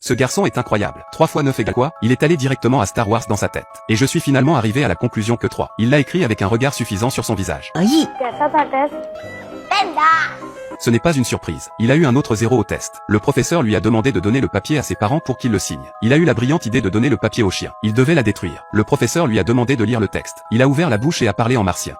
Ce garçon est incroyable. 3 fois 9 égale quoi? Il est allé directement à Star Wars dans sa tête. Et je suis finalement arrivé à la conclusion que 3. Il l'a écrit avec un regard suffisant sur son visage. Ce n'est pas une surprise. Il a eu un autre 0 au test. Le professeur lui a demandé de donner le papier à ses parents pour qu'il le signe. Il a eu la brillante idée de donner le papier au chien. Il devait la détruire. Le professeur lui a demandé de lire le texte. Il a ouvert la bouche et a parlé en martien.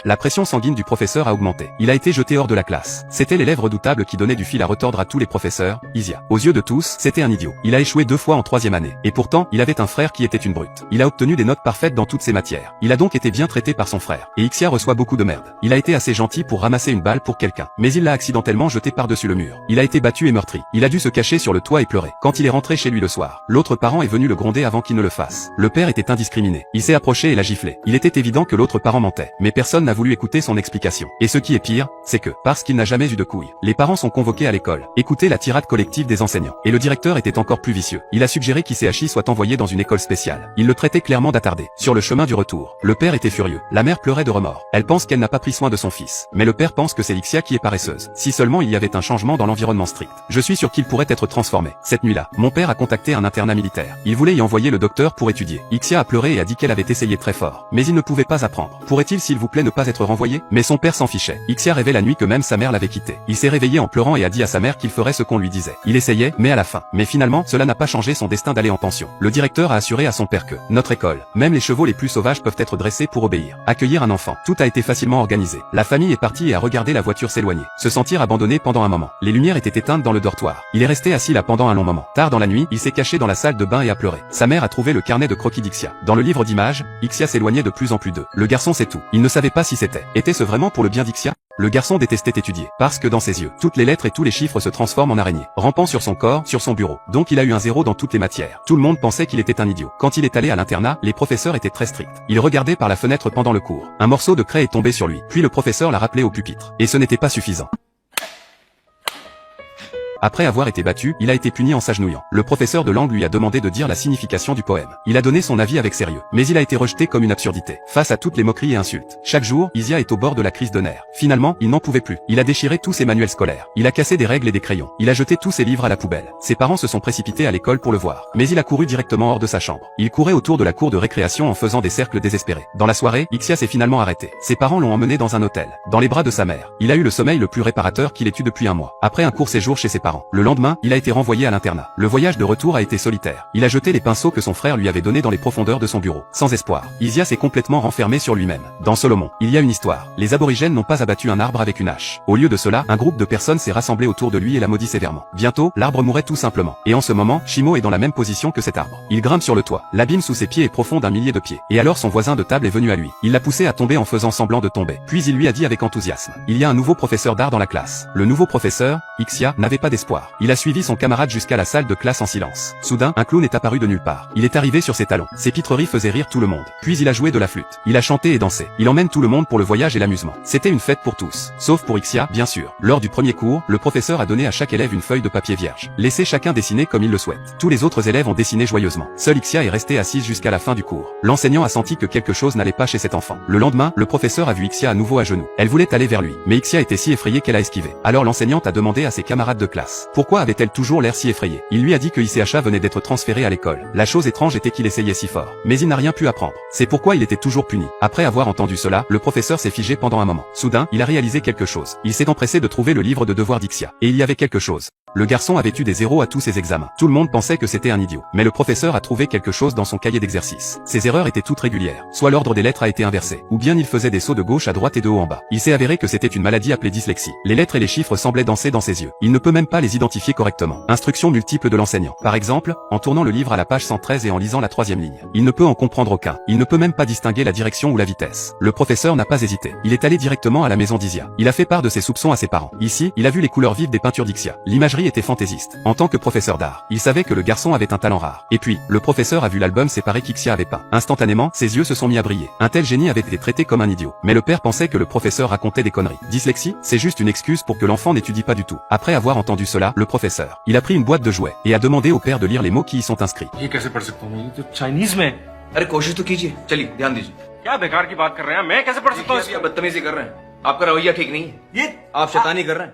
La pression sanguine du professeur a augmenté. Il a été jeté hors de la classe. C'était l'élève redoutable qui donnait du fil à retordre à tous les professeurs, Isia. Aux yeux de tous, c'était un idiot. Il a échoué 2 fois en 3e année. Et pourtant, il avait un frère qui était une brute. Il a obtenu des notes parfaites dans toutes ses matières. Il a donc été bien traité par son frère. Et Ixia reçoit beaucoup de merde. Il a été assez gentil pour ramasser une balle pour quelqu'un. Mais il l'a accidentellement jeté par-dessus le mur. Il a été battu et meurtri. Il a dû se cacher sur le toit et pleurer. Quand il est rentré chez lui le soir, l'autre parent est venu le gronder avant qu'il ne le fasse. Le père était indiscriminé. Il s'est approché et l'a giflé. Il était évident que l'autre parent mentait. Mais personne n'a voulu écouter son explication. Et ce qui est pire, c'est que, parce qu'il n'a jamais eu de couilles, les parents sont convoqués à l'école. Écoutez la tirade collective des enseignants. Et le directeur était encore plus vicieux. Il a suggéré qu'Isehachi soit envoyé dans une école spéciale. Il le traitait clairement d'attardé. Sur le chemin du retour, le père était furieux. La mère pleurait de remords. Elle pense qu'elle n'a pas pris soin de son fils. Mais le père pense que c'est Ixia qui est paresseuse. Si seulement il y avait un changement dans l'environnement strict. Je suis sûr qu'il pourrait être transformé. Cette nuit-là, mon père a contacté un internat militaire. Il voulait y envoyer le docteur pour étudier. Ixia a pleuré et a dit qu'elle avait essayé très fort. Mais il ne pouvait pas apprendre. Pourrait-il s'il vous plaît ne pas être renvoyé? Mais son père s'en fichait. Ixia rêvait la nuit que même sa mère l'avait quitté. Il s'est réveillé en pleurant et a dit à sa mère qu'il ferait ce qu'on lui disait. Il essayait, mais à la fin. Mais finalement, cela n'a pas changé son destin d'aller en pension. Le directeur a assuré à son père que, notre école, même les chevaux les plus sauvages peuvent être dressés pour obéir. Accueillir un enfant. Tout a été facilement organisé. La famille est partie et a regardé la voiture s'éloigner. Se sentir abandonné pendant un moment. Les lumières étaient éteintes dans le dortoir. Il est resté assis là pendant un long moment. Tard dans la nuit, il s'est caché dans la salle de bain et a pleuré. Sa mère a trouvé le carnet de croquis d'Ixia. Dans le livre d'images, Ixia s'éloignait de plus en plus d'eux. Le garçon sait tout. Il ne savait pas si était-ce vraiment pour le bien d'Ixia? Le garçon détestait étudier, parce que dans ses yeux, toutes les lettres et tous les chiffres se transforment en araignées, rampant sur son corps, sur son bureau. Donc il a eu un 0 dans toutes les matières. Tout le monde pensait qu'il était un idiot. Quand il est allé à l'internat, les professeurs étaient très stricts. Il regardait par la fenêtre pendant le cours. Un morceau de craie est tombé sur lui, puis le professeur l'a rappelé au pupitre. Et ce n'était pas suffisant. Après avoir été battu, il a été puni en s'agenouillant. Le professeur de langue lui a demandé de dire la signification du poème. Il a donné son avis avec sérieux, mais il a été rejeté comme une absurdité. Face à toutes les moqueries et insultes, chaque jour, Isia est au bord de la crise de nerfs. Finalement, il n'en pouvait plus. Il a déchiré tous ses manuels scolaires. Il a cassé des règles et des crayons. Il a jeté tous ses livres à la poubelle. Ses parents se sont précipités à l'école pour le voir. Mais il a couru directement hors de sa chambre. Il courait autour de la cour de récréation en faisant des cercles désespérés. Dans la soirée, Ixia s'est finalement arrêté. Ses parents l'ont emmené dans un hôtel, dans les bras de sa mère. Il a eu le sommeil le plus réparateur qu'il ait eu depuis un mois. Après un court séjour chez ses parents. Le lendemain, il a été renvoyé à l'internat. Le voyage de retour a été solitaire. Il a jeté les pinceaux que son frère lui avait donnés dans les profondeurs de son bureau. Sans espoir, Isia s'est complètement renfermé sur lui-même. Dans Solomon, il y a une histoire. Les aborigènes n'ont pas abattu un arbre avec une hache. Au lieu de cela, un groupe de personnes s'est rassemblé autour de lui et l'a maudit sévèrement. Bientôt, l'arbre mourait tout simplement. Et en ce moment, Shimo est dans la même position que cet arbre. Il grimpe sur le toit. L'abîme sous ses pieds est profond d'1 millier de pieds. Et alors son voisin de table est venu à lui. Il l'a poussé à tomber en faisant semblant de tomber. Puis il lui a dit avec enthousiasme: il y a un nouveau professeur d'art dans la classe. Le nouveau professeur, Ixia, n'avait pas d'espoir. Il a suivi son camarade jusqu'à la salle de classe en silence. Soudain, un clown est apparu de nulle part. Il est arrivé sur ses talons. Ses pitreries faisaient rire tout le monde. Puis il a joué de la flûte. Il a chanté et dansé. Il emmène tout le monde pour le voyage et l'amusement. C'était une fête pour tous. Sauf pour Ixia, bien sûr. Lors du premier cours, le professeur a donné à chaque élève une feuille de papier vierge. Laissez chacun dessiner comme il le souhaite. Tous les autres élèves ont dessiné joyeusement. Seule Ixia est restée assise jusqu'à la fin du cours. L'enseignant a senti que quelque chose n'allait pas chez cet enfant. Le lendemain, le professeur a vu Ixia à nouveau à genoux. Elle voulait aller vers lui. Mais Ixia était si effrayée qu'elle a esquivé. Alors l'enseignante a demandé à ses camarades de classe: pourquoi avait-elle toujours l'air si effrayée? Il lui a dit que Issei venait d'être transféré à l'école. La chose étrange était qu'il essayait si fort. Mais il n'a rien pu apprendre. C'est pourquoi il était toujours puni. Après avoir entendu cela, le professeur s'est figé pendant un moment. Soudain, il a réalisé quelque chose. Il s'est empressé de trouver le livre de devoirs d'Ixia. Et il y avait quelque chose. Le garçon avait eu des 0 à tous ses examens. Tout le monde pensait que c'était un idiot. Mais le professeur a trouvé quelque chose dans son cahier d'exercice. Ses erreurs étaient toutes régulières. Soit l'ordre des lettres a été inversé, ou bien il faisait des sauts de gauche à droite et de haut en bas. Il s'est avéré que c'était une maladie appelée dyslexie. Les lettres et les chiffres semblaient danser dans ses yeux. Il ne peut même pas les identifier correctement. Instructions multiples de l'enseignant. Par exemple, en tournant le livre à la page 113 et en lisant la 3e ligne. Il ne peut en comprendre aucun. Il ne peut même pas distinguer la direction ou la vitesse. Le professeur n'a pas hésité. Il est allé directement à la maison d'Isia. Il a fait part de ses soupçons à ses parents. Ici, il a vu les couleurs vives des peintures d'Ixia. L'imagerie était fantaisiste. En tant que professeur d'art, il savait que le garçon avait un talent rare. Et puis, le professeur a vu l'album séparé qu'Ixia avait peint. Instantanément, ses yeux se sont mis à briller. Un tel génie avait été traité comme un idiot. Mais le père pensait que le professeur racontait des conneries. Dyslexie, c'est juste une excuse pour que l'enfant n'étudie pas du tout. Après avoir entendu cela, le professeur, il a pris une boîte de jouets et a demandé au père de lire les mots qui y sont inscrits. Chinese में अरे कोशिश तो कीजिए चलिए ध्यान दीजिए क्या बेकार की बात कर रहे हैं मैं कैसे पढ़ सकता हूँ बदतमीजी कर रहे हैं आपका रवैया ठीक नहीं है ये आप शैतानी कर रहे हैं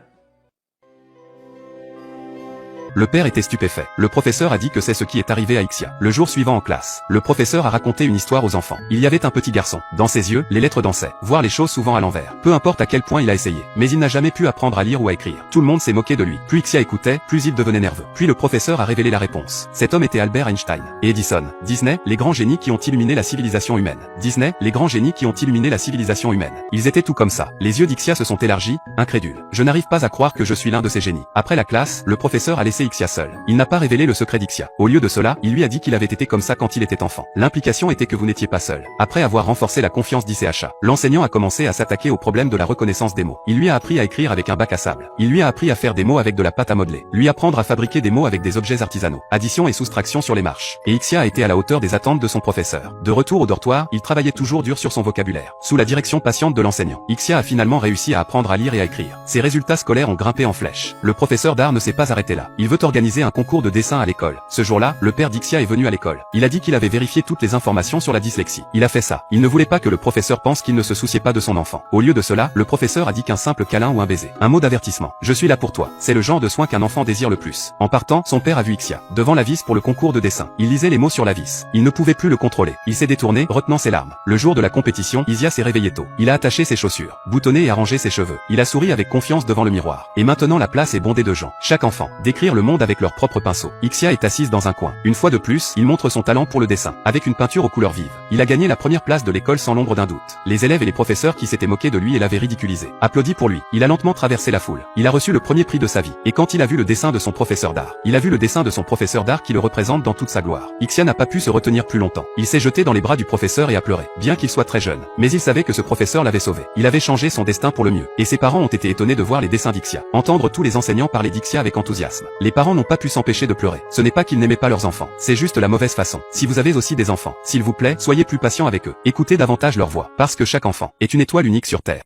Le père était stupéfait. Le professeur a dit que c'est ce qui est arrivé à Ixia. Le jour suivant en classe, le professeur a raconté une histoire aux enfants. Il y avait un petit garçon. Dans ses yeux, les lettres dansaient. Voir les choses souvent à l'envers. Peu importe à quel point il a essayé. Mais il n'a jamais pu apprendre à lire ou à écrire. Tout le monde s'est moqué de lui. Plus Ixia écoutait, plus il devenait nerveux. Puis le professeur a révélé la réponse. Cet homme était Albert Einstein. Et Edison. Disney, les grands génies qui ont illuminé la civilisation humaine. Disney, les grands génies qui ont illuminé la civilisation humaine. Ils étaient tout comme ça. Les yeux d'Ixia se sont élargis, incrédule. Je n'arrive pas à croire que je suis l'un de ces génies. Après la classe, le professeur a laissé Ixia seul. Il n'a pas révélé le secret d'Ixia. Au lieu de cela, il lui a dit qu'il avait été comme ça quand il était enfant. L'implication était que vous n'étiez pas seul. Après avoir renforcé la confiance d'ICHA, l'enseignant a commencé à s'attaquer au problème de la reconnaissance des mots. Il lui a appris à écrire avec un bac à sable. Il lui a appris à faire des mots avec de la pâte à modeler. Lui apprendre à fabriquer des mots avec des objets artisanaux. Addition et soustraction sur les marches. Et Ixia a été à la hauteur des attentes de son professeur. De retour au dortoir, il travaillait toujours dur sur son vocabulaire. Sous la direction patiente de l'enseignant, Ixia a finalement réussi à apprendre à lire et à écrire. Ses résultats scolaires ont grimpé en flèche. Le professeur d'art ne s'est pas arrêté là. Il veut organiser un concours de dessin à l'école. Ce jour-là, le père d'Ixia est venu à l'école. Il a dit qu'il avait vérifié toutes les informations sur la dyslexie. Il a fait ça. Il ne voulait pas que le professeur pense qu'il ne se souciait pas de son enfant. Au lieu de cela, le professeur a dit qu'un simple câlin ou un baiser, un mot d'avertissement. Je suis là pour toi. C'est le genre de soin qu'un enfant désire le plus. En partant, son père a vu Ixia devant la vis pour le concours de dessin. Il lisait les mots sur la vis. Il ne pouvait plus le contrôler. Il s'est détourné, retenant ses larmes. Le jour de la compétition, Ixia s'est réveillé tôt. Il a attaché ses chaussures, boutonné et arrangé ses cheveux. Il a souri avec confiance devant le miroir. Et maintenant la place est bondée de gens. Chaque enfant, décrire le monde avec leur propre pinceau. Ixia est assise dans un coin. Une fois de plus, il montre son talent pour le dessin. Avec une peinture aux couleurs vives. Il a gagné la première place de l'école sans l'ombre d'un doute. Les élèves et les professeurs qui s'étaient moqués de lui et l'avaient ridiculisé. Applaudi pour lui. Il a lentement traversé la foule. Il a reçu le premier prix de sa vie. Et quand il a vu le dessin de son professeur d'art, il a vu le dessin de son professeur d'art qui le représente dans toute sa gloire. Ixia n'a pas pu se retenir plus longtemps. Il s'est jeté dans les bras du professeur et a pleuré. Bien qu'il soit très jeune. Mais il savait que ce professeur l'avait sauvé. Il avait changé son destin pour le mieux. Et ses parents ont été étonnés de voir les dessins d'Ixia. Entendre tous les enseignants parler d'Ixia avec enthousiasme. Les parents n'ont pas pu s'empêcher de pleurer. Ce n'est pas qu'ils n'aimaient pas leurs enfants. C'est juste la mauvaise façon. Si vous avez aussi des enfants, s'il vous plaît, soyez plus patient avec eux. Écoutez davantage leur voix. Parce que chaque enfant est une étoile unique sur Terre.